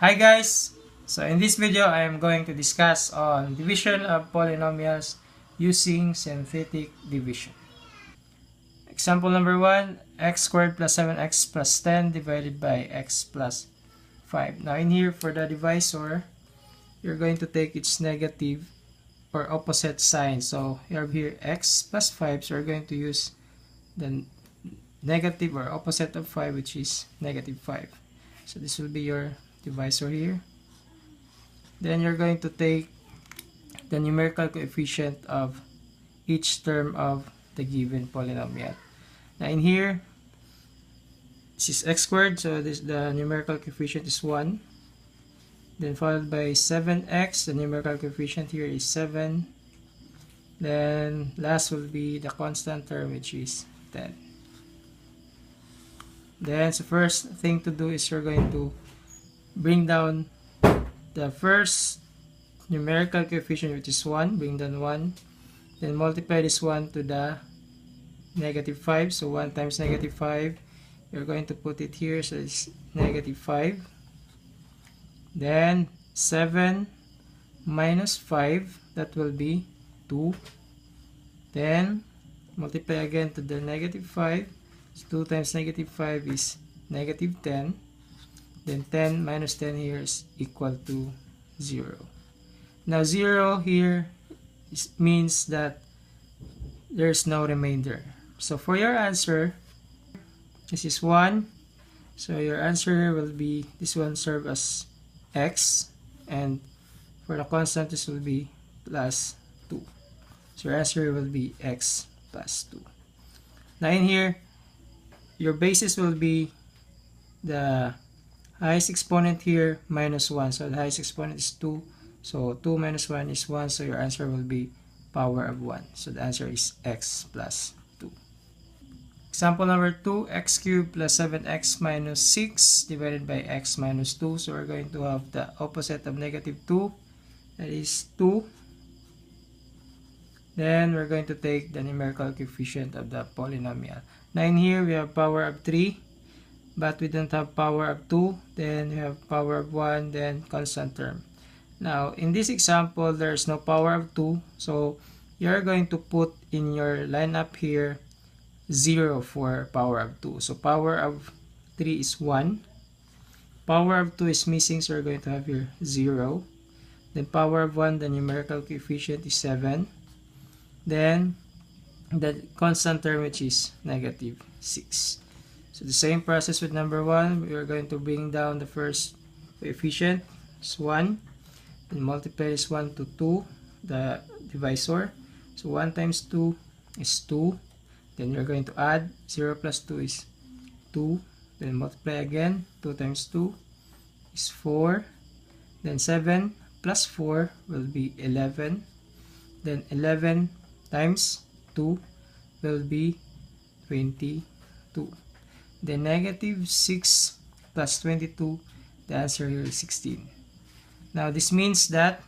Hi guys! So in this video, I am going to discuss on division of polynomials using synthetic division. Example number 1, x squared plus 7x plus 10 divided by x plus 5. Now in here, for the divisor, you're going to take its negative or opposite sign. So you have here x plus 5, so we're going to use the negative or opposite of 5, which is negative 5. So this will be your divisor here. Then you're going to take the numerical coefficient of each term of the given polynomial. Now in here, this is x squared, so the numerical coefficient is 1. Then followed by 7x, the numerical coefficient here is 7. Then last will be the constant term, which is 10. Then the first thing to do is you're going to bring down the first numerical coefficient, which is 1, bring down 1, then multiply this 1 to the negative 5, so 1 times negative 5, you're going to put it here, so it's negative 5, then 7 minus 5, that will be 2, then multiply again to the negative 5, so 2 times negative 5 is negative 10, then 10 minus 10 here is equal to 0. Now 0 here means that there's no remainder. So for your answer, this is 1. So your answer will be, this one serve as x, and for the constant this will be plus 2. So your answer will be x plus 2. Now in here, your basis will be the highest exponent here minus 1. So the highest exponent is 2. So 2 minus 1 is 1. So your answer will be power of 1. So the answer is x plus 2. Example number 2, x cubed plus 7x minus 6 divided by x minus 2. So we're going to have the opposite of negative 2. That is 2. Then we're going to take the numerical coefficient of the polynomial. Now in here we have power of 3. But we don't have power of 2, then we have power of 1, then constant term. Now, in this example, there's no power of 2, so you're going to put in your lineup here 0 for power of 2. So power of 3 is 1. Power of 2 is missing, so we're going to have here 0. Then power of 1, the numerical coefficient is 7. Then the constant term, which is negative 6. So the same process with number 1, we are going to bring down the first coefficient, it's 1, and multiply this 1 to 2, the divisor. So 1 times 2 is 2, then you're going to add, 0 plus 2 is 2, then multiply again, 2 times 2 is 4, then 7 plus 4 will be 11, then 11 times 2 will be 22. Then negative 6 plus 22, the answer here is 16. Now this means that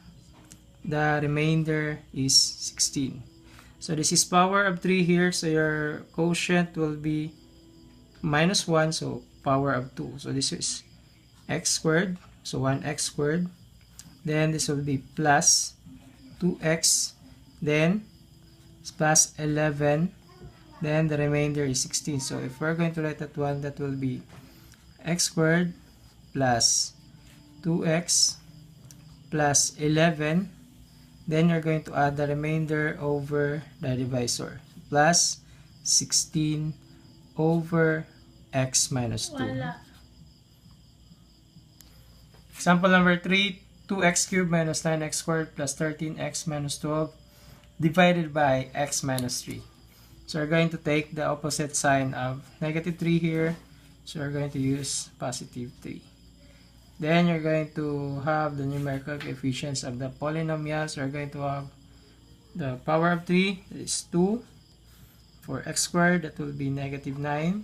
the remainder is 16. So this is power of 3 here, so your quotient will be minus 1, so power of 2. So this is x squared, so 1x squared. Then this will be plus 2x, then it's plus 11. Then the remainder is 16. So if we're going to write that one, that will be x squared plus 2x plus 11. Then you're going to add the remainder over the divisor. Plus 16 over x minus 2. Example number 3, 2x cubed minus 9x squared plus 13x minus 12 divided by x minus 3. So we're going to take the opposite sign of negative 3 here. So we're going to use positive 3. Then you're going to have the numerical coefficients of the polynomials. So we're going to have the power of 3, that is 2. For x squared, that will be negative 9.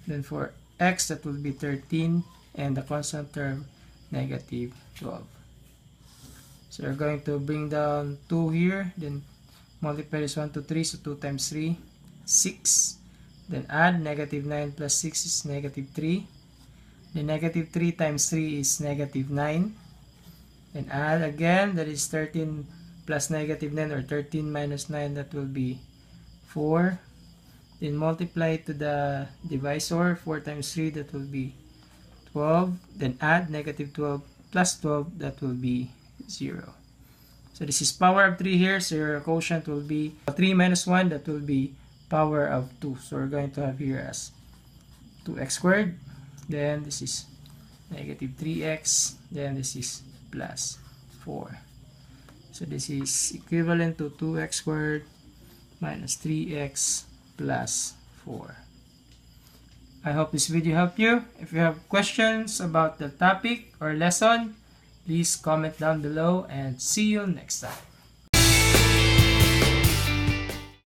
Then for x, that will be 13. And the constant term, negative 12. So we're going to bring down 2 here. Then multiply this 1 to 3, so 2 times 3, 6. Then add negative 9 plus 6 is negative 3. The negative 3 times 3 is negative 9. Then add again, that is 13 plus negative 9, or 13 minus 9, that will be 4. Then multiply to the divisor, 4 times 3, that will be 12. Then add negative 12 plus 12, that will be 0. So this is power of 3 here, so your quotient will be 3 minus 1, that will be power of 2. So we're going to have here as 2x squared. Then this is negative 3x. Then this is plus 4. So this is equivalent to 2x squared minus 3x plus 4. I hope this video helped you. If you have questions about the topic or lesson, please comment down below, and see you next time.